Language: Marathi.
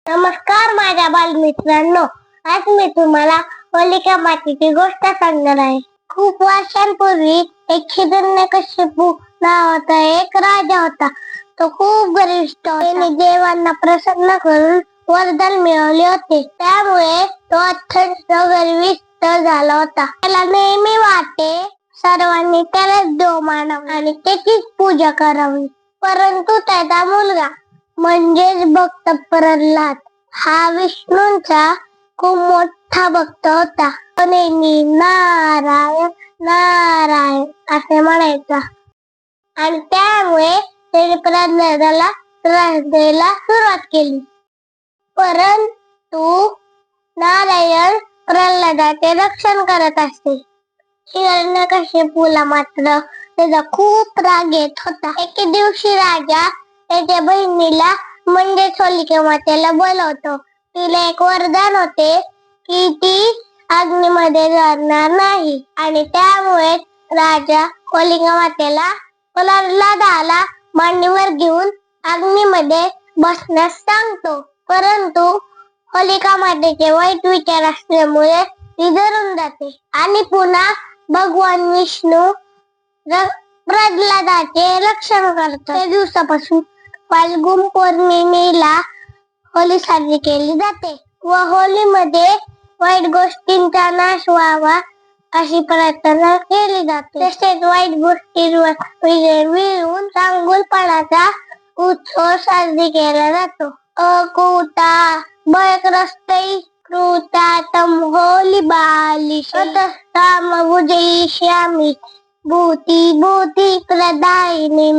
नमस्कार माझ्या बालमित्रांनो, आज मी तुम्हाला होलिका मातेची गोष्ट सांगणार आहे. खूप वर्षांपूर्वी एक हिरण्यकशिपू नावाचा एक राजा होता. तो खूप गरिष्ठ होता. त्याने देवांना प्रसन्न करून वरदान मिळवले होते. त्यामुळे तो अत्यंत गर्विष्ठ झाला होता. त्याला नेहमी वाटे सर्वांनी त्यालाच देव मानावे आणि त्याचीच पूजा करावी. परंतु त्याचा मुलगा म्हणजेच भक्त प्रल्हाद हा विष्णूंचा खूप मोठा भक्त होता. तो नेहमी नारायण नारायण असे म्हणायचा आणि त्यामुळे त्याने प्रल्हादाला त्रास द्यायला सुरुवात केली. परंतु नारायण प्रल्हादाचे रक्षण करत असते. हिरण्यकशिपूला मात्र त्याचा खूप राग येत होता. एके दिवशी राजा त्याच्या बहिणीला म्हणजेच होलिका मातेला बोलवतो. तिला एक वरदान होते की ती अग्नीमध्ये जळणार नाही आणि त्यामुळे राजा होलिका मातेला प्रल्हादाला मांडीवर घेऊन अग्नीमध्ये बसण्यास सांगतो. परंतु होलिका मातेचे वाईट विचार असल्यामुळे ती जळून जाते आणि पुन्हा भगवान विष्णू प्रल्हादाचे रक्षण करतात. त्या दिवसापासून फाल्गुन पौर्णिमेला होली साजरी केली जाते व होलीमध्ये वाईट गोष्टींचा नाश व्हावा अशी प्रार्थना केली जाते. तसेच वाईट गोष्टींवर विजय मिळवून चांगुलपणाचा उत्सव साजरी केला जातो. अकुता भयग्रस्तै कृतातम होली बालिशी तस्ताम भुजयिष्यामि भूती भूती प्रदायिनी